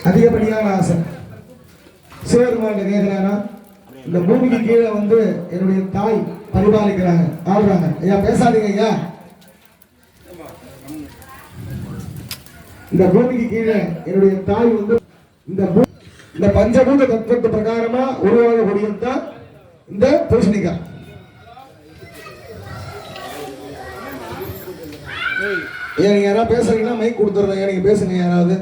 அதிகப்படியான ஆசை. சிவபெருமான் கேட்கிறாரா, இந்த பூமிக்கு கீழே வந்து என்னுடைய தாய் பரிபாலிக்கிறாங்க, ஆடுறாங்க. ஐயா பேசாதீங்க ஐயா. இந்த பூமிக்கு கீழே என்னுடைய தாய் வந்து இந்த பஞ்சபூத தத்துவத்து பிரகாரமா உருவாகக்கூடியதுதான் இந்த பூசணிக்காய். ஏன் யாராவது பேசுறீங்கன்னா மைக் கொடுத்துருந்தேன், நீங்க பேசுங்க யாராவது.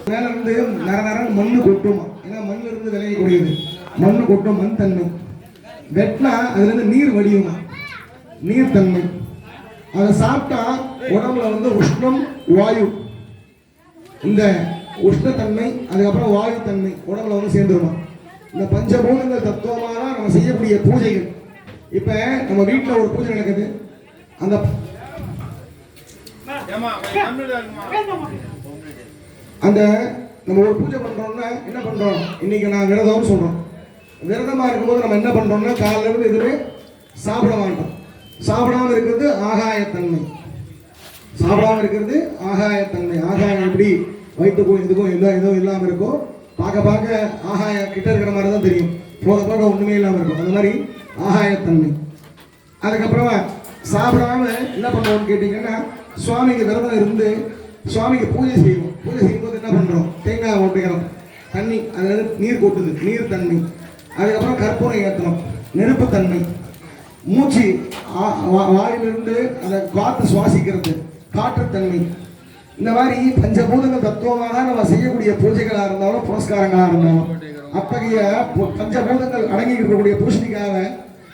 மேல இருந்து நர மண்ணு கொட்டுமா, ஏன்னா மண்ணுல இருந்து விளையக்கூடியது. மண்ணு கொட்டும், மண் தன்மை. வெட்டினா அதுல இருந்து நீர் வடியுமா, நீர் தன்மை. அதை சாப்பிட்டா உடம்புல வந்து உஷ்ணம் வாயு, இந்த உஷ்ணத்தன்மை அதுக்கப்புறம் வாயு தன்மை உடம்புல வந்து சேர்ந்துருமா. இந்த பஞ்சபூதங்கள் தத்துவமாக தான் நம்ம செய்யக்கூடிய பூஜைகள். இப்ப நம்ம வீட்டில் ஒரு பூஜை நடக்குது, அந்த அந்த நம்ம ஒரு பூஜை பண்றோம்னா என்ன பண்றோம், இன்னைக்கு நான் விரதம்னு சொல்றோம். விரதமா இருக்கும்போது நம்ம என்ன பண்றோம்னா காலையில இருந்து எதுவுமே சாப்பிட மாட்டோம். சாப்பிடாம இருக்கிறது ஆகாயத்தன்மை. சாப்பிடாம இருக்கிறது ஆகாயத்தன்மை. ஆகாயம் எப்படி வயிற்றுக்கும் இதுக்கும் எதுவும் இல்லாமல் இருக்கும். பார்க்க பார்க்க ஆகாய கிட்ட இருக்கிற மாதிரி தான் தெரியும், போக போக ஒண்ணுமே இல்லாமல் இருக்கும். அந்த மாதிரி ஆகாயத்தன்மை. அதுக்கப்புறமா சாப்பிடாம என்ன பண்ணுவோம்னு கேட்டீங்கன்னா, சுவாமிக்கு விரதம் இருந்து சுவாமிக்கு பூஜை செய்வோம். பூஜை செய்யும்போது என்ன பண்றோம், தேங்காய் ஓட்டுகிறோம், தண்ணி அதாவது நீர் கொட்டுது, நீர் தன்மை. அதுக்கப்புறம் கற்பூரம் ஏற்றணும், நெருப்பு தன்மை. மூச்சு வாயிலிருந்து அந்த காற்று சுவாசிக்கிறது, காற்றுத்தன்மை. இந்த மாதிரி பஞ்சபூதங்கள் தத்துவமாக தான் நம்ம செய்யக்கூடிய பூஜைகளாக இருந்தாலும் புரஸ்காரங்களாக இருந்தாலும் அத்தகைய பஞ்சபூதங்கள் அடங்கி இருக்கக்கூடிய பூசணிக்காக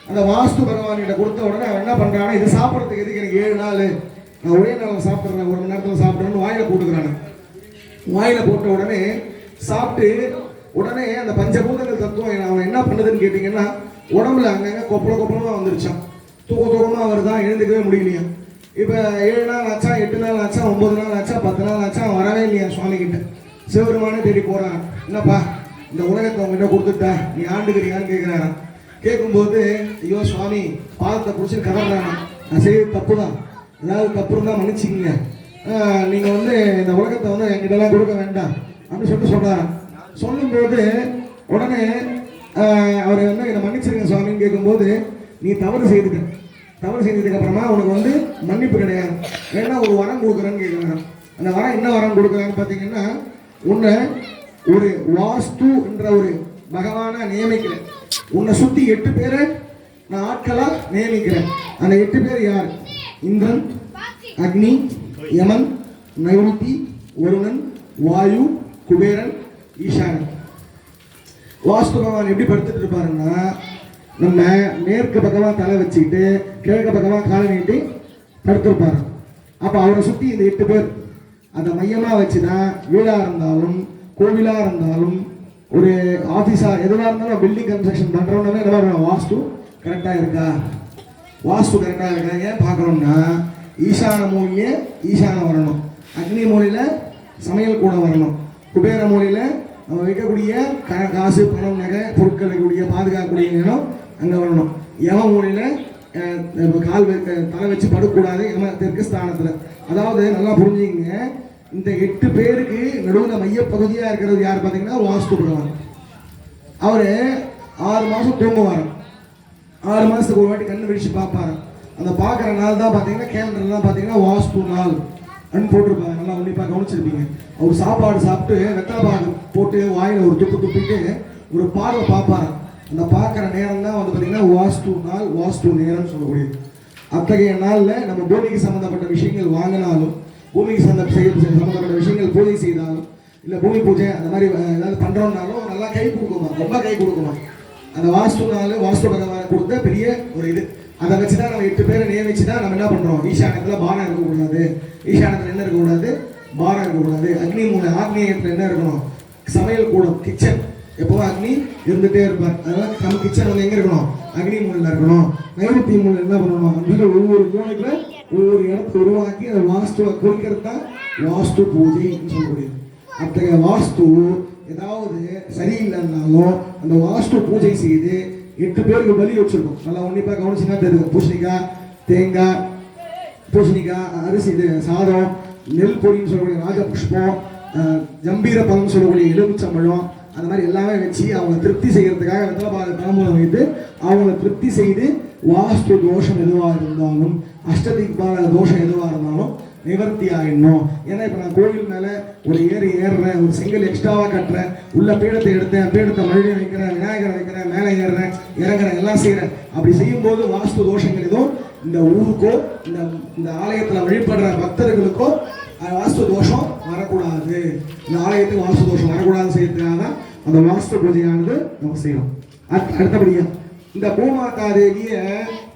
அந்த வாஸ்து பகவான்கிட்ட கொடுத்த உடனே அவன் என்ன பண்றானா, இது சாப்பிட்றதுக்கு எதுக்கு எனக்கு 7 நாள், நான் ஒரே நாள் சாப்பிட்றேன், 1 மணி நேரத்தில் சாப்பிட்றேன்னு வாயில போட்டுக்கிறானு. வாயில போட்ட உடனே சாப்பிட்டு உடனே அந்த பஞ்சபூதங்கள் தத்துவம் அவன் என்ன பண்ணுதுன்னு கேட்டீங்கன்னா, உடம்புல அங்கங்க கொப்பளமா வந்துருச்சான். தூக்கமா வருதா, எழுந்துக்கவே முடியலையா. இப்ப 7 நாள் ஆச்சா, 8 நாள் ஆச்சா, 9 நாள் ஆச்சா, 10 நாள் ஆச்சா, வரவே இல்லையா சுவாமி கிட்ட. சிவபெருமானே தேடி போறான். என்னப்பா இந்த உலகத்தை உங்ககிட்ட கொடுத்துட்டா, நீ ஆண்டுக்கிறியான்னு கேட்கிறாரான். கேட்கும்போது ஐயோ சுவாமி பாதத்தை பிடிச்சி கதறானா, நான் செய்யறது தப்பு தான், ஏதாவது தப்பு இருந்தா மன்னிச்சுக்கீங்க, நீங்க வந்து இந்த உலகத்தை வந்து என்கிட்டலாம் கொடுக்க வேண்டாம் அப்படின்னு சொல்றாரான். சொல்லும்போது உடனே அவர் வந்து என்னை மன்னிச்சிருங்க சுவாமின்னு கேட்கும்போது, நீ தவறு செய்ததுக்கு அப்புறமா உனக்கு வந்து மன்னிப்பு கிடையாது, ஏன்னா ஒரு வரம் கொடுக்குறேன்னு கேட்குறாங்க. அந்த வரம் என்ன வரம் கொடுக்குறான்னு பார்த்தீங்கன்னா, உன்னை ஒரு வாஸ்து என்ற ஒரு பகவானா நியமிக்கிறேன். உன்னை சுத்தி 8 பேரை நான் ஆட்களா நியமிக்கிறேன். அந்த 8 பேர் யார்? இந்திரன், அக்னி, யமன், நைருதி, வருணன், வாயு, குபேரன், ஈசானன். வாஸ்து பகவான் எப்படி படுத்துட்டு இருப்பாருன்னா, நம்ம மேற்கு பக்கமா தலை வச்சுக்கிட்டு கிழக்கு பக்கமா காலை நீட்டி படுத்திருப்பாரு. அப்ப அவரை சுத்தி இந்த 8 பேர் அதை மையமா வச்சுதான் வீடா இருந்தாலும் கோவிலா இருந்தாலும் ஒரு ஆபீஸா எதுவா இருந்தாலும் பில்டிங் கன்ஸ்ட்ரக்ஷன் பண்றோம்னா என்ன பண்ணணும், வாஸ்து கரெக்டா இருக்கா, வாஸ்து கரெக்டா இருக்கா ஏன் பார்க்கணும்னா, ஈசான மூலையே ஈசானம் வரணும், அக்னி மூலையில சமையல் கூட வரணும், குபேர மூலையில நம்ம வைக்கக்கூடிய காசு பணம் நகை பொருட்கள் வைக்கக்கூடிய பாதுகாக்கக்கூடிய இடம் அங்கே வரணும். யம மூலையில கால் தலை வச்சு படக்கூடாது, யம தெற்கு ஸ்தானத்தில். அதாவது நல்லா புரிஞ்சுங்க, இந்த 8 பேருக்கு நடுவில் மையப்பகுதியாக இருக்கிறது யார் பார்த்தீங்கன்னா வாஸ்து பகவான். அவர் 6 மாதம் தூங்குவார், 6 மாதத்துக்கு ஒரு வாட்டி கண்ணு விழிச்சு பார்ப்பாரு. அந்த பார்க்குற நாள் தான் பார்த்தீங்கன்னா கேலண்டர்லாம் பார்த்தீங்கன்னா வாஸ்து நாள் அப்படின்னு போட்டிருப்பாங்க. நல்லா உன்னிப்பாக கவனிச்சிருப்பீங்க. அவர் சாப்பாடு சாப்பிட்டு வெத்தலைப்பாகு போட்டு வாயில் ஒரு துப்பிட்டு ஒரு பார்வை பார்ப்பாரு. அந்த பார்க்குற நேரம் தான் வந்து பார்த்தீங்கன்னா வாஸ்து நாள், வாஸ்து நேரம்னு சொல்லக்கூடியது. அத்தகைய நாளில் நம்ம பூமிக்கு சம்மந்தப்பட்ட விஷயங்கள் வாங்கினாலும், பூமிக்கு சம்மந்தப்பட்ட விஷயங்கள் பூஜை செய்தாலும், இல்லை பூமி பூஜை அந்த மாதிரி ஏதாவது பண்ணுறோம்னாலும் நல்லா கை கொடுக்குமா, ரொம்ப கை கொடுக்குமா. அந்த வாஸ்து நாள் வாஸ்து பகவானை கொடுத்த பெரிய ஒரு இது. அதை வச்சு தான் நம்ம 8 பேரை நியமிச்சு தான் நம்ம என்ன பண்ணுறோம், ஈசானத்தில் பானம் இருக்கக்கூடாது, ஈசானத்தில் என்ன இருக்கக்கூடாது, பானம் இருக்கக்கூடாது. அக்னி மூலை ஆக்னியத்தில் என்ன இருக்கணும், சமையல் கூடம் கிச்சன் எப்போவும் அக்னி இருந்துகிட்டே இருப்பார். அதனால நம்ம கிச்சன் வந்து எங்கே இருக்கணும், அக்னி மூலையில் இருக்கணும். நைருத்தி மூலையில் என்ன பண்ணணும் அப்படின்னு ஒவ்வொரு கோணில் ஒவ்வொரு இடத்தை உருவாக்கி அதை வாஸ்துவை குறிக்கிறது தான் வாஸ்து பூஜைன்னு சொல்லக்கூடியது. அத்தகைய வாஸ்து ஏதாவது சரியில்லைன்னாலும் அந்த வாஸ்து பூஜை செய்து 8 பேருக்கு பலி வச்சிருக்கோம். நல்லா உன்னிப்பாக கவனிச்சுன்னா தெரியும். பூசணிக்காய், தேங்காய், பூசணிக்காய், அரிசி, இது சாதம், நெல் பொடின்னு சொல்லக்கூடிய ராஜபுஷ்பம், ஜம்பீர பழம்னு சொல்லக்கூடிய எலுமிச்சம்பழம், அந்த மாதிரி எல்லாமே வச்சு அவங்களை திருப்தி செய்யறதுக்காக வெத்தலை பால் தாம்பூலம் வைத்து அவங்களை திருப்தி செய்து வாஸ்து தோஷம் எதுவாக இருந்தாலும் அஷ்டதிக்பால தோஷம் எதுவாக இருந்தாலும் நிவர்த்தி ஆயிடணும். ஏன்னா இப்போ நான் கோவில் மேலே ஒரு ஏறுறேன், ஒரு செங்கல் எக்ஸ்ட்ராவாக கட்டுறேன், உள்ள பீடத்தை எடுத்தேன், பீடத்தை மறுபடியும் வைக்கிறேன், விநாயகரை வைக்கிறேன், மேலே ஏறுறேன், இறங்குறேன், எல்லாம் செய்கிறேன். அப்படி செய்யும்போது வாஸ்து தோஷங்கள் எதுவும் இந்த ஊருக்கோ இந்த ஆலயத்தில் வழிபடுற பக்தர்களுக்கோ வாஸ்து தோஷம் வரக்கூடாது. இந்த ஆலயத்துக்கு வாஸ்து தோஷம் வரக்கூடாது செய்யறதுக்காக தான் அந்த வாஸ்து பூஜையானது நம்ம செய்யறோம். அடுத்தபடியா இந்த பூமாதா தேவியை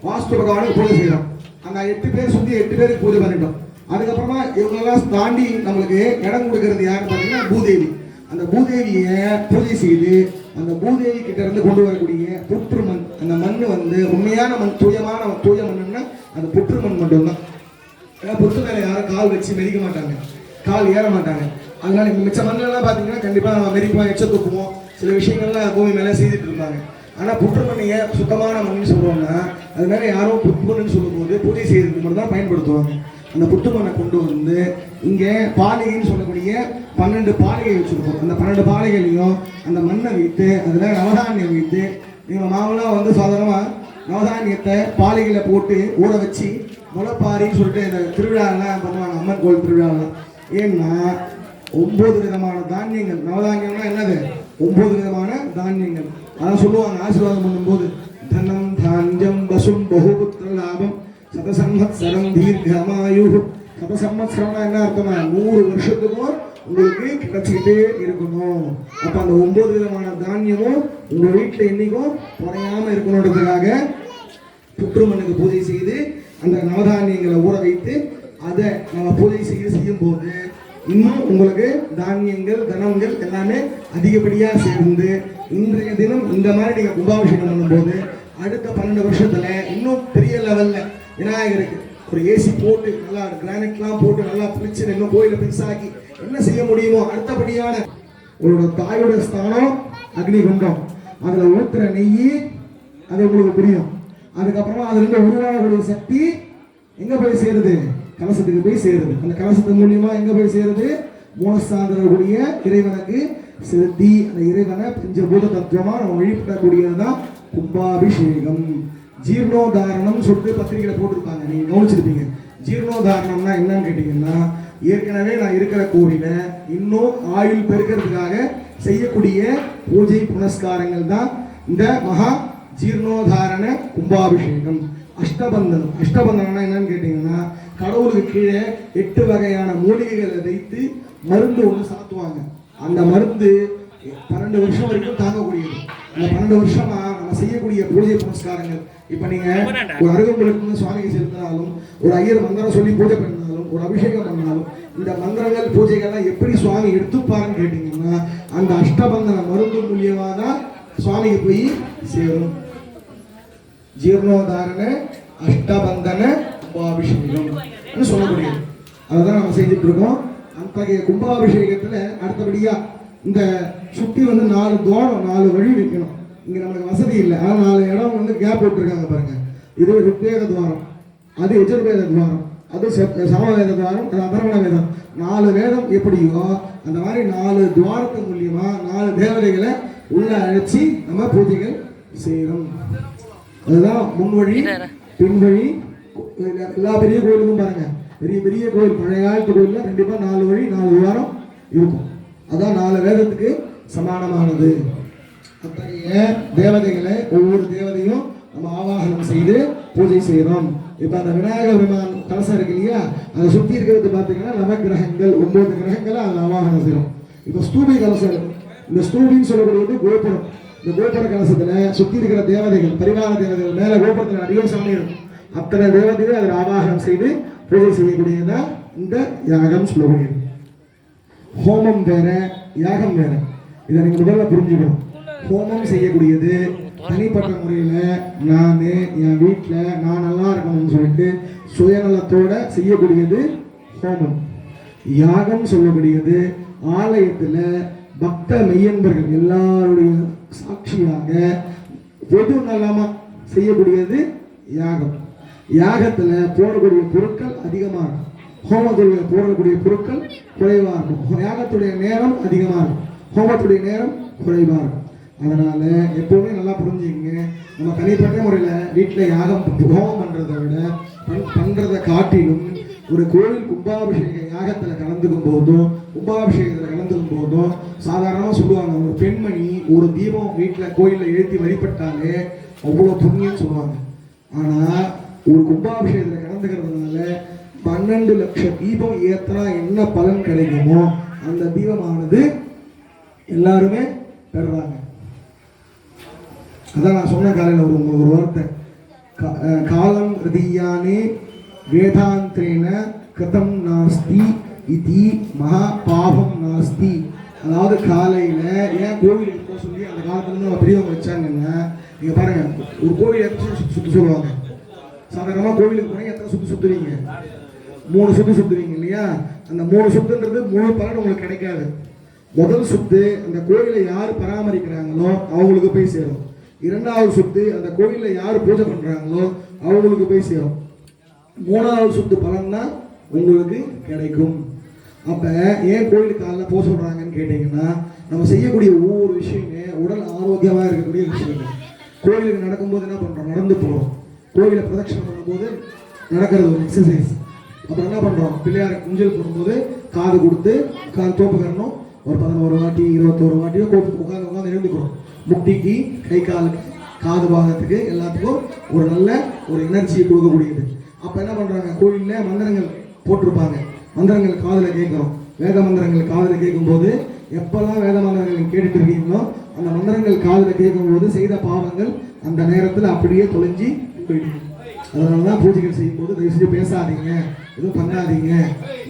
வாஸ்து பகவானுக்கு பூஜை செய்யறோம். அந்த 8 பேர் சுற்றி 8 பேருக்கு பூஜை பண்ணிட்டோம். அதுக்கப்புறமா இவங்களெல்லாம் தாண்டி நம்மளுக்கு இடம் கொடுக்கறது யாருன்னு பார்த்தீங்கன்னா பூதேவி. அந்த பூதேவியை பூஜை செய்து அந்த பூதேவி கிட்ட இருந்து கொண்டு வரக்கூடிய புற்று மண், அந்த மண் வந்து உண்மையான மண், தூய மண்ணுன்னா அந்த புற்று மண் மட்டும்தான். ஏன்னா புற்று மேலே யாரும் கால் வச்சு மெதிக்க மாட்டாங்க, கால் ஏற மாட்டாங்க. அதனால மிச்ச மண்ணெல்லாம் பார்த்தீங்கன்னா கண்டிப்பாக நம்ம மெதிப்போம், எச்ச தூக்குவோம், சில விஷயங்கள்லாம் பூமி மேலே செய்துட்டு இருந்தாங்க. ஆனால் புற்று மண்ணையை சுத்தமான மண்ணுன்னு சொல்லுவோம்னா அது மேலே யாரும் புற்று மண்ணுன்னு சொல்லும்போது பூஜை செய்யறதுக்கு மட்டும் தான் பயன்படுத்துவாங்க. அந்த புற்று மண்ணை கொண்டு வந்து இங்கே பாலிகைன்னு சொல்லக்கூடிய 12 பாலிகை வச்சுருக்கோம். அந்த 12 பாலிகைலையும் அந்த மண்ணை வைத்து அதில் நவதானியம் வைத்து, நீங்கள் மாவெல்லாம் வந்து சாதாரணமாக நவதானியத்தை பாலிகையில் போட்டு ஊற வச்சு முளைப்பாரின்னு சொல்லிட்டு இந்த திருவிழாலாம் பண்ணுவாங்க, அம்மன் கோயில் திருவிழாலாம். ஏன்னா 9 விதமான தானியங்கள், நவதானியம்னா என்னது 9 விதமான தானியங்கள். அதான் சொல்லுவாங்க ஆசீர்வாதம் பண்ணும்போது, தனம் தானியம் வசும் பகுபுத்திர லாபம் சதசம்வத்சரம் தீர்க்கமாயு. சதசம்வத்சரம்னா என்ன அர்த்தமா 100 வருஷத்துக்கும் உங்களுக்கு கிடைச்சிக்கிட்டே இருக்கணும். அப்ப அந்த 9 விதமான தானியமும் உங்க வீட்டில் என்னைக்கும் குறையாம இருக்கணுன்றதுக்காக புற்றுமண்ணுக்கு பூஜை செய்து அந்த நவதானியங்களை ஊற வைத்து அதை நம்ம பூஜை செய்யும் போது இன்னும் உங்களுக்கு தானியங்கள் தனங்கள் எல்லாமே அதிகப்படியா சேர்ந்து இன்றைய தினம் இந்த மாதிரி நீங்க கும்பாபிஷேகம் பண்ணும்போது அடுத்த 12 வருஷத்துல இன்னும் பெரிய லெவல்ல விநாயகருக்கு ஒரு ஏசி போட்டு நல்லா கிரானைட்லாம் போட்டு நல்லா பிரிச்சு இன்னும் கோயிலை பெருசாக்கி என்ன செய்ய முடியுமோ அடுத்தபடியான உங்களோட தாயோட ஸ்தானம் அக்னி குண்டம், அதுல ஊத்துற நெய் அது உங்களுக்கு புரியும். அதுக்கப்புறமா அதுல இருந்து உருவாகக்கூடிய சக்தி எங்க போய் சேருது, கலசத்துக்கு போய் சேருது. அந்த கலசத்து மூலியமா எங்க போய் சேருது, மூலஸ்தானக்கூடிய இறைவனுக்கு செலுத்தி அந்த இறைவனை பஞ்சபூத தத்துவமா நம்ம வழிபடக்கூடியதுதான் கும்பாபிஷேகம். ஜீர்ணோதாரணம் சொல்லிட்டு பத்திரிகையில போட்டிருப்பாங்க, நீங்க கவனிச்சிருப்பீங்க. ஜீர்ணோதாரணம்னா என்னன்னு கேட்டீங்கன்னா, ஏற்கனவே நான் இருக்கிற கோவில இன்னும் ஆயுள் பெருக்கிறதுக்காக செய்யக்கூடிய பூஜை புனஸ்காரங்கள் தான் இந்த மகா ஜீர்ணோதாரண கும்பாபிஷேகம். அஷ்டபந்தனம், அஷ்டபந்தனம்னா என்னன்னு கேட்டீங்கன்னா, கடவுளுக்கு கீழே 8 வகையான மூலிகைகளை வைத்து மருந்து ஒன்று சாத்துவாங்க. அந்த மருந்து 12 வருஷம் வரைக்கும் தாங்கக்கூடியது. அந்த 12 வருஷமா நம்ம செய்யக்கூடிய பூஜை புனஸ்காரங்கள், இப்ப நீங்க ஒரு அருகம்புலுக்கு சுவாமிக்கு செலுத்தினாலும், ஒரு ஐயர் மந்திரம் சொல்லி பூஜை பண்ணாலும், ஒரு அபிஷேகம் பண்ணாலும், இந்த மந்திரங்கள் பூஜைகள்லாம் எப்படி சுவாமி எடுத்துப்பாருன்னு கேட்டீங்கன்னா, அந்த அஷ்டபந்தன மருந்து மூலியமா தான் சுவாமிக்கு போய் சேரும். ஜீர்ணோதாரண அஷ்டபந்தன கும்பாபிஷேகம் சொல்லக்கூடியது. அதுதான் நம்ம செஞ்சுட்டு இருக்கோம். அத்தகைய கும்பாபிஷேகத்துல அடுத்தபடியா இந்த சுற்றி வந்து 4 துவாரம் 4 வழி வைக்கணும். இங்க நமக்கு வசதி இல்லை, ஆனால் 4 இடம் வந்து கேப் போட்டுருக்காங்க பாருங்க. இது ருக்வேத துவாரம், அது யஜுர்வேத துவாரம், அது சாமவேத துவாரம், அது அதர்வண வேதம். 4 வேதம் எப்படியோ அந்த மாதிரி 4 துவாரத்து மூலியமா 4 தேவதைகளை உள்ள அழைச்சி நம்ம பூஜைகள் செய்யறோம். அதுதான் முன்வழி பின்வழி. எல்லா பெரிய கோயிலுக்கும் பாருங்க, பெரிய பெரிய கோயில் பழைய காலத்து கோயில்ல கண்டிப்பா 4 வழி 4 துவாரம் இருக்கும். அதான் 4 வேதத்துக்கு சமானமானது. அத்தகைய தேவதைகளை ஒவ்வொரு தேவதையும் நம்ம ஆவாகனம் செய்து பூஜை செய்யறோம். இப்ப அந்த விநாயகர் விமான் கலசம் இருக்கு இல்லையா, அதை சுத்தி இருக்கிறது பாத்தீங்கன்னா நவகிரகங்கள் 9 கிரகங்களை அதை ஆவாகனம் செய்யறோம். இப்ப ஸ்தூபி கலசம் இருக்கு. இந்த ஸ்தூபின்னு சொல்லக்கூடியது கோபுரம். இந்த கோபுர கலசத்துல சுத்தி இருக்கிற தேவதைகள், பரிவார தேவதைகள், மேல கோபுரத்துல நிறைய சாமி இருக்கும். அத்தனை தேவதைகளை அதில் ஆவாகனம் செய்து பூஜை செய்யக்கூடியதான் இந்த யாகம் சொல்லக்கூடியது. ஹோமம் வேற, யாகம் வேற. இதை நீங்க முதல்ல புரிஞ்சுக்கணும். ஹோமம் செய்யக்கூடியது தனிப்பட்ட முறையில் நான் என் வீட்டில் நான் நல்லா இருக்கணும்னு சொல்லிட்டு சுயநலத்தோட செய்யக்கூடியது ஹோமம். யாகம் சொல்லக்கூடியது ஆலயத்தில் பக்த மெய்யன்பர்கள் எல்லாருடைய சாட்சியாக பொது நலமா செய்யக்கூடியது யாகம். யாகத்தில் போடக்கூடிய பொருட்கள் அதிகமாக இருக்கும். ஹோமத்தில் போடக்கூடிய பொருட்கள் குறைவாக இருக்கும், யாகத்துடைய நேரம் அதிகமாக இருக்கும், ஹோமத்துடைய நேரம் குறைவாக இருக்கும். அதனால எப்பவுமே நல்லா புரிஞ்சுக்கங்க, நம்ம தனிப்பட்ட முறையில் வீட்டில் யாகம் ஹோமம் பண்ணுறதை விட பண்ணுறதை காட்டிலும் ஒரு கோவில் கும்பாபிஷேக யாகத்தில் கலந்துக்கும் போதும் கும்பாபிஷேகத்தில் கலந்துக்கும் போதும் சாதாரணமாக சொல்லுவாங்க, ஒரு பெண்மணி ஒரு தீபம் வீட்டில் கோயிலில் ஏற்றி வழிபட்டாலே அவ்வளோ புண்ணியம்னு சொல்லுவாங்க. ஆனால் ஒரு கும்பாபிஷேகத்தில் கலந்துக்கிறதுனால 12 லட்சம் தீபம் ஏற்றினா என்ன பலன் கிடைக்குமோ அந்த தீபமானது எல்லாருமே பெறுறாங்க. அதான் நான் சொன்ன காலையில் ஒரு வார்த்தை, காலம் ஹிருதியானே வேதாந்தேன கிருதம் நாஸ்தி இதி மகா பாவம் நாஸ்தி. அதாவது காலையில் ஏன் கோவிலுக்கு போக சொல்லி அந்த காலத்துலேருந்து நம்ம பெரியவங்க வச்சாங்கன்னா, நீங்கள் பாருங்கள், ஒரு கோவில் எத்தனை சுற்றி சொல்லுவாங்க. சாதாரணமாக கோவிலுக்கு போனால் எத்தனை சுற்றுவீங்க? 3 சுற்றுவீங்க இல்லையா? அந்த 3 சுத்துன்றது முழு பலன் உங்களுக்கு கிடைக்காது. முதல் சுத்து அந்த கோயிலை யார் பராமரிக்கிறாங்களோ அவங்களுக்கு போய் சேரும். 2வது சுத்து அந்த கோயிலில் யார் பூஜை பண்ணுறாங்களோ அவங்களுக்கு போய் சேரும். 3வது சுத்து பலன் தான் உங்களுக்கு கிடைக்கும். அப்போ ஏன் கோயிலுக்கு காலைல போக சொல்கிறாங்கன்னு கேட்டிங்கன்னா, நம்ம செய்யக்கூடிய ஒவ்வொரு விஷயமே உடல் ஆரோக்கியமாக இருக்கக்கூடிய விஷயங்கள். கோயிலுக்கு நடக்கும்போது என்ன பண்ணுறோம்? நடந்து போகிறோம். கோயிலை பிரதட்சணம் பண்ணும்போது நடக்கிறது ஒரு எக்ஸசைஸ். அப்புறம் என்ன பண்ணுறோம்? பிள்ளையார் குஞ்சல் போடும்போது காது கொடுத்து தோப்பு கரணும் ஒரு 11 வாட்டி 21 வாட்டியோ உட்காந்து எழுந்துக்கிறோம். முட்டிக்கு, கை காலுக்கு, காது பாகத்துக்கு எல்லாத்துக்கும் ஒரு நல்ல ஒரு எனர்ஜியை கொடுக்கக்கூடியது. அப்போ என்ன பண்ணுறாங்க? கோயிலில் மந்திரங்கள் போட்டிருப்பாங்க, மந்திரங்கள் காதில் கேட்குறோம். வேத மந்திரங்கள் காதில் கேட்கும்போது எப்பெல்லாம் வேத மந்திரங்கள் கேட்டுட்டு இருக்கீங்களோ அந்த மந்திரங்கள் காதில் கேட்கும்போது செய்த பாவங்கள் அந்த நேரத்தில் அப்படியே தொலைஞ்சி போயிடுது. அதனால தான் பூஜைகள் செய்யும்போது தயவு செஞ்சு பேசாதீங்க, எதுவும் பண்ணாதீங்க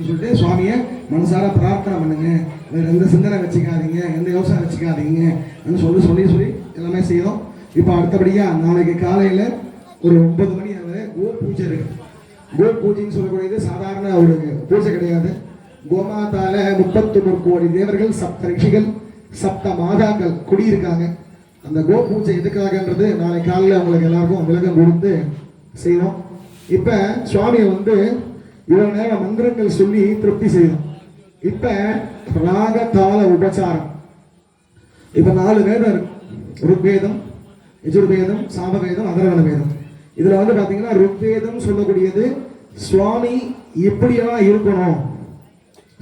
சொல்லிட்டு சுவாமியை மனசார பிரார்த்தனை பண்ணுங்க. வேறு எந்த சிந்தனை வச்சுக்காதீங்க, எந்த யோசனை வச்சுக்காதீங்க சொல்லி சொல்லி சொல்லி எல்லாமே செய்யணும். இப்போ அடுத்தபடியாக நாளைக்கு காலையில் ஒரு 9 மணி வரை கோ பூஜை இருக்கு. கோ பூஜைன்னு சொல்லக்கூடியது சாதாரண ஒரு பூஜை கிடையாது. கோமாதால 33 கோடி தேவர்கள், 7 ரிஷிகள், 7 மாதாக்கள் குடியிருக்காங்க. அந்த கோ பூஜை எதுக்காகன்றது நாளை காலையில் உங்களுக்கு எல்லாருக்கும் விளக்கம் கொடுத்து செய்யணும். இப்போ சுவாமியை இவ்வளோ நேரம் மந்திரங்கள் சொல்லி திருப்தி செய்யணும். இப்போ ராக தாள உபச்சாரம். இப்போ 4 வேதம் இருக்கு. ருக்வேதம், யஜுர்வேதம், சாமவேதம், அதர்வண வேதம். இதில் பார்த்தீங்கன்னா ருக்வேதம் சொல்லக்கூடியது சுவாமி எப்படியெல்லாம் இருக்கணும்,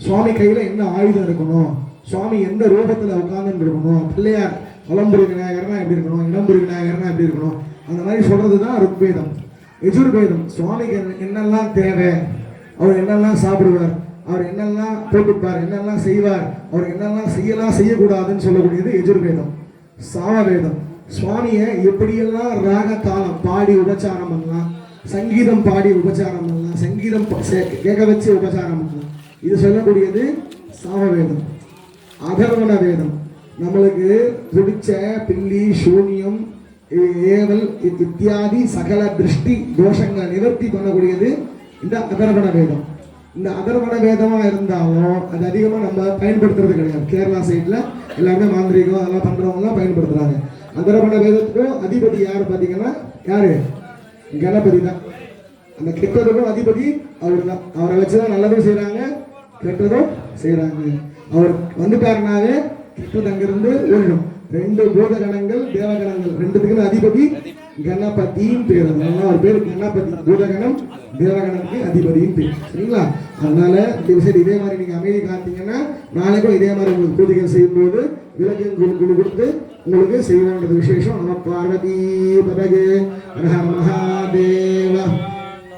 சுவாமி கையில் என்ன ஆயுதம் இருக்கணும், சுவாமி எந்த ரூபத்தில் உட்கார்ந்து இருக்கணும், பிள்ளையார் வலம்புரி விநாயகர்னா எப்படி இருக்கணும், இடம்புரி விநாயகர்னா எப்படி இருக்கணும், அந்த மாதிரி சொல்றது தான் ருக்வேதம். யஜுர்வேதம் சுவாமிக்கு என்னெல்லாம் தேவை, அவர் என்னெல்லாம் சாப்பிடுவார், அவர் என்னெல்லாம் போட்டுப்பார், என்னெல்லாம் செய்வார், அவர் என்னெல்லாம் செய்யக்கூடாதுன்னு சொல்லக்கூடியது யஜுர்வேதம். சாமவேதம் சுவாமியை எப்படியெல்லாம் ராக தாளம் பாடி உபச்சாரம் பண்ணலாம், சங்கீதம் பாடி உபச்சாரம் பண்ணலாம், சங்கீதம் கேட்க வச்சு உபச்சாரம் பண்ணலாம், இது சொல்லக்கூடியது சாமவேதம். அதர்வண வேதம் நம்மளுக்கு பிடிச்ச பில்லி, சூன்யம், ஏவல் இத்தியாதி சகல திருஷ்டி தோஷங்களை நிவர்த்தி பண்ணக்கூடியது இந்த அதர்வண வேதம். இந்த அதர்வண வேதமாக இருந்தாலும் அது அதிகமாக நம்ம பயன்படுத்துறது கிடையாது. கேரளா சைடில் எல்லாருமே மாந்திரிகம் அதெல்லாம் பண்ணுறவங்கலாம் பயன்படுத்துகிறாங்க. அதர்வண வேதத்துக்கும் அதிபதி யார் பார்த்தீங்கன்னா யாரு? கணபதி தான். அந்த கெட்டதுக்கும் அதிபதி அவர் தான். அவரை வச்சு தான் நல்லதும் செய்கிறாங்க, கெட்டதும் செய்கிறாங்க. அவர் வந்துட்டாருனாவே கெட்டது அங்கிருந்து ஓடிடும். 2 பூதகணங்கள், தேவகணங்கள், 2த்துக்குமே அதிபதி கணபதியின் பேர். அதனால அவர் பேர் கணபதி. பூதகணம் தேவகணனுக்கு அதிபதியின் பேர். சரிங்களா? அதனால இந்த விஷயம் இதே மாதிரி நீங்க அமைதி காத்தீங்கன்னா நாளைக்கும் இதே மாதிரி உங்களுக்கு பூஜைகள் செய்யும்போது விளக்கு கொடுத்து உங்களுக்கு செய்வோன்றது விசேஷம். நம பார்வதி பதகே மகாதேவ.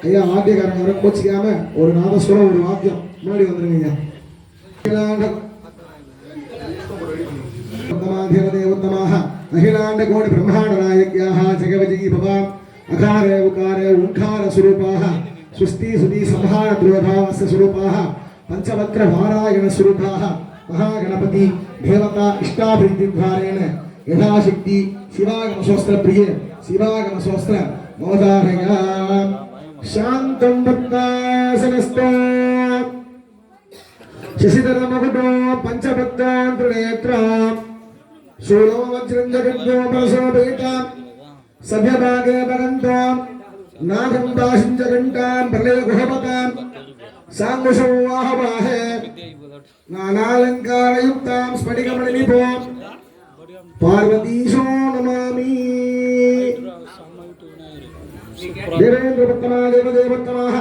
ஐயா வாத்தியக்காரங்க வர கோச்சிக்காம ஒரு நாதஸ்வரம் ஒரு வாக்கியம் முன்னாடி வந்துருங்க. उत्तमाः अखिलाण्डकोटि ब्रह्माण्डनायक्याः जगवजी भवाम् अकारे उकारे ओंकार स्वरूपाः सुस्ति सुति संहार द्रोधावस्य स्वरूपाः पंचवक्र वारायण स्वरूपाः महागणपति देवता इष्टाभिद्वारेण यथाशक्ति शिवागम शस्त्र प्रिय शिवागम शस्त्र मोदारया शान्तं भक्तासनस्ता शशिधर मकुटो पंचभक्तान् त्रिनेत्राम् शूलो वज्रं जगद्गो परशोपेतां सभ्यभागे भगन्तां नागं दाशिं जगन्तां प्रलय गुहपतां சாங்குஷவாஹவாஹே நானாலங்காரயுக்தாம் ஸ்படிகமணிபோம் பார்வதீஷோ நமாமி. தேவேந்திரபத்தமா தேவதேவத்தமாக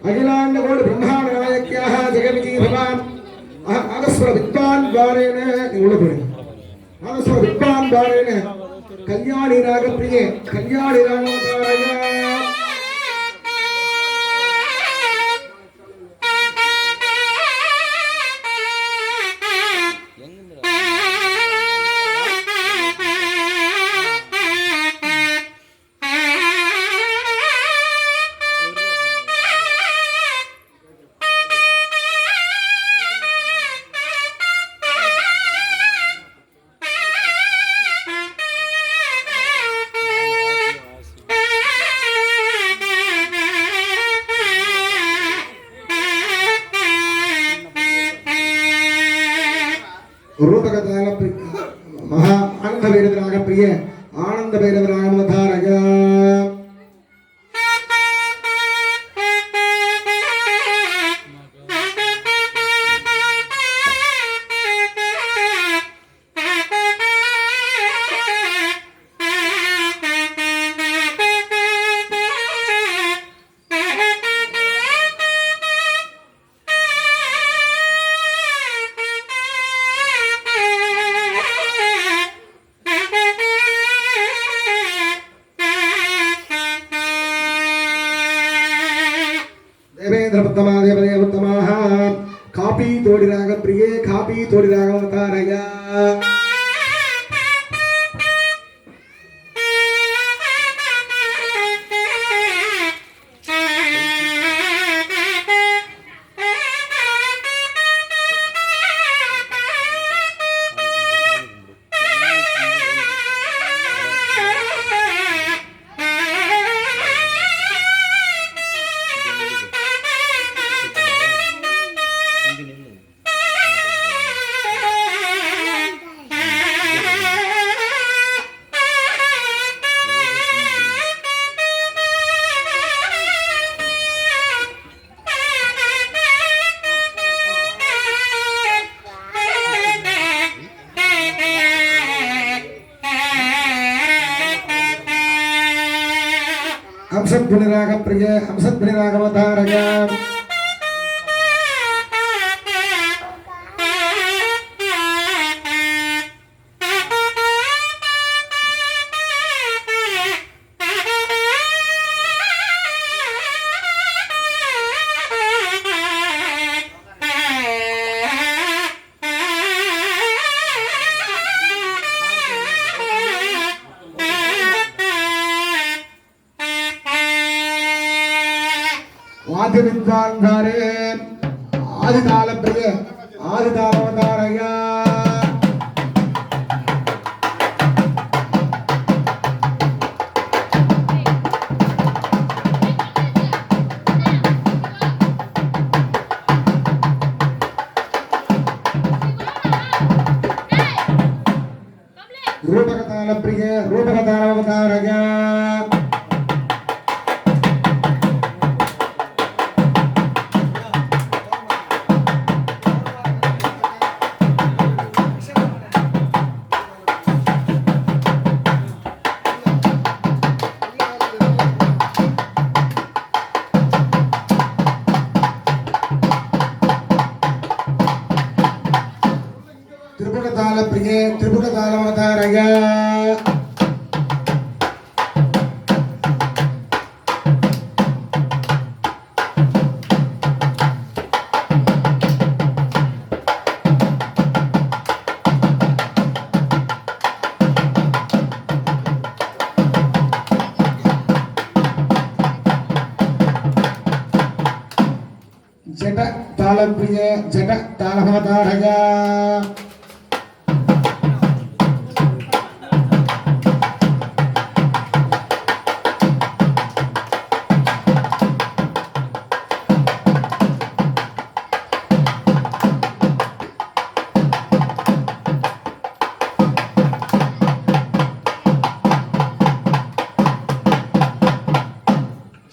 அகிலாண்டகோடி பிரம்மாண்ட நாயக்கியாக ஜெகவிஜி பவான் ஆகஸ்வர வித்வான் துவாரேன உள்ள போறீங்க. ஆகஸ்வர வித்வான் துவாரேன கல்யாணி ராகப்பிரியே கல்யாணி ராகவதாரயா ரூபகதால மகா ஆனந்த பைரவராக பிரிய ஆனந்த பைரவராக அவதாரக. தேவேந்திரபத்தமா தேவதேவத்தமாக காபி தோடிராக பிரியே காபி தோடிராக அவதாரயா. हंसध्वनिराग प्रिय हंसध्वनिराग अवतारय. आदि विद्वान धारे आदि ताल प्रिय आदि ताल अवतारया. रूपक ताल प्रिय रूपक ताल अवतारया. त्रिपुटताल प्रिय त्रिपुटताल अवतारय. जट ताल प्रिय जट ताल अवतारय.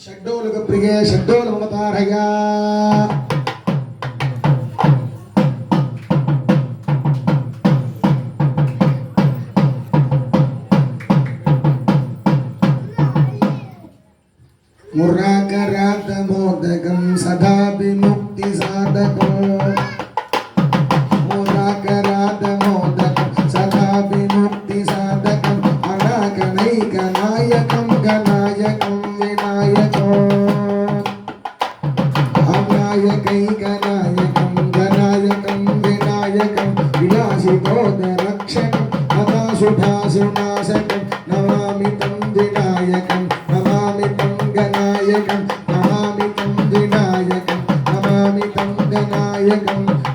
षड्डोल प्रिय षड्डोल अवतारय.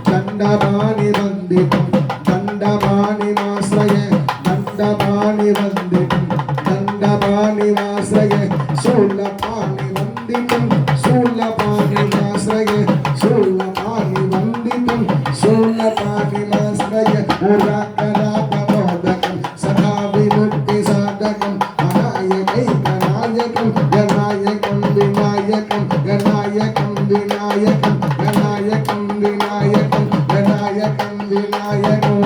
தண்டபாணி வந்திதம் தண்டபாணி வாசய தண்டபாணி வந்திதம் தண்டபாணி வாசய சூலபாணி வந்திதம் சூலபாணி வாசய சூலபாணி வந்திதம் சூலபாணி வாசய உராகராபமோதகம் சதா விமுக்தி சாதகம் அநாயகைகநாயகம் கநாயகம் விநாயகம் கநாயகம் விநாயகம் கநாயகம் விநாயகம் கநாயகம் விநாயகம்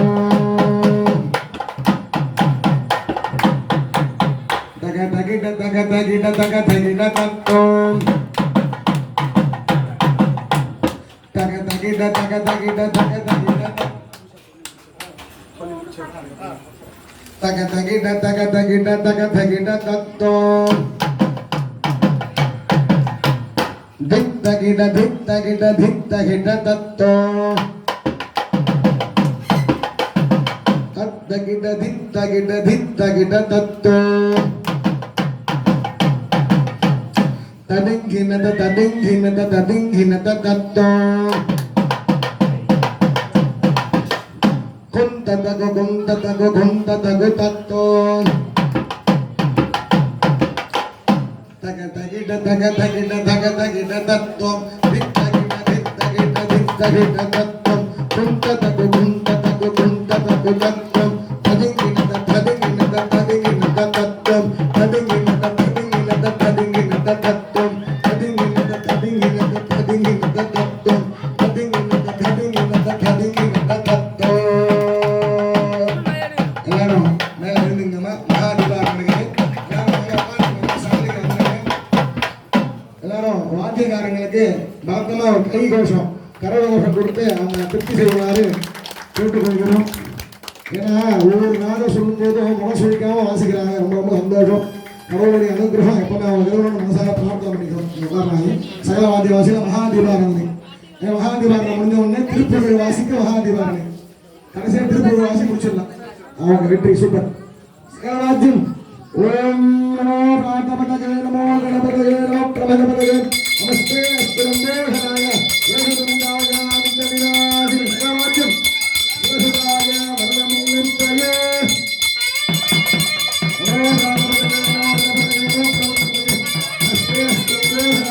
தக தகிட தக தகிட தக தகிட தத்தோம் தக தகிட தக தகிட தக தகிட தக தகிட தக தகிட தக தகிட தத்தோம் திக் தகிட திக் தகிட திக் தகிட தத்தோம் தகிட திக் தகிட திக் தகிட தத்தோம் ததிங்கினத ததிங்கினத ததிங்கினத தத்தோம் குந்ததகு குந்ததகு குந்ததகு தத்தோம் தக தகிட தக தகிட தக தகிட தத்தோம் திக் தகிட திக் தகிட திக் தகிட தத்தோம் குந்ததகு குந்ததகு குந்ததகு தத்தோம் ததிங்கினத ததிங்கினத ததிங்கினத தத்தோம் ததிங்கினத ததிங்கினத ததிங்கினத தத்தோம் ததிங்கினத ததிங்கினத ததிங்கினத தத்தோம் ததிங்கினத ததிங்கினத ததிங்கினத தத்தோம் எல்லாரும் மேல இருந்துங்கம்மா மகாதிபாரனுக்கு எல்லாரும் வாத்தியக்காரங்களுக்கு பாத்தமா ஒரு கை கோஷம் கரவ கோஷம் கொடுத்து அவங்க திருப்தி செய்யுமாறு கேட்டுக்கொள்கிறோம். ஏன்னா ஒவ்வொரு நாளும் சொல்லும்போதும் முகம் சொல்லிக்காம வாசிக்கிறாங்க. ரொம்ப ரொம்ப சந்தோஷம். கடவுளுடைய அனுகிரகம் எப்பவுமே அவங்க தேவனோட மனசாக பிரார்த்தனை பண்ணிக்கிறோம். சகல வாத்திய வாசிக்க மகாதீபாரணி மகாதீபாரணம் முடிஞ்ச உடனே திருப்புகழ் வாசிக்க மகாதீபாரணி கடைசியாக திருப்புகழ் வாசி முடிச்சிடலாம். அவங்க வெற்றி சூப்பர். சகலவாத்தியம் ஓம் நமோ பிரார்த்தபதகே நமோ கணபதகே நமோ பிரபதபதகே நமஸ்தே அஸ்து நம்போஷனாய ஏகதந்தாய ஆதித்யவிநாசினி சகலவாத்தியம் சுரசுதாய வரதமுத்தயே நமோ பிரார்த்தபதகே நமோ கணபதகே நமோ பிரபதபதகே நமஸ்தே அஸ்து நம்போஷனாய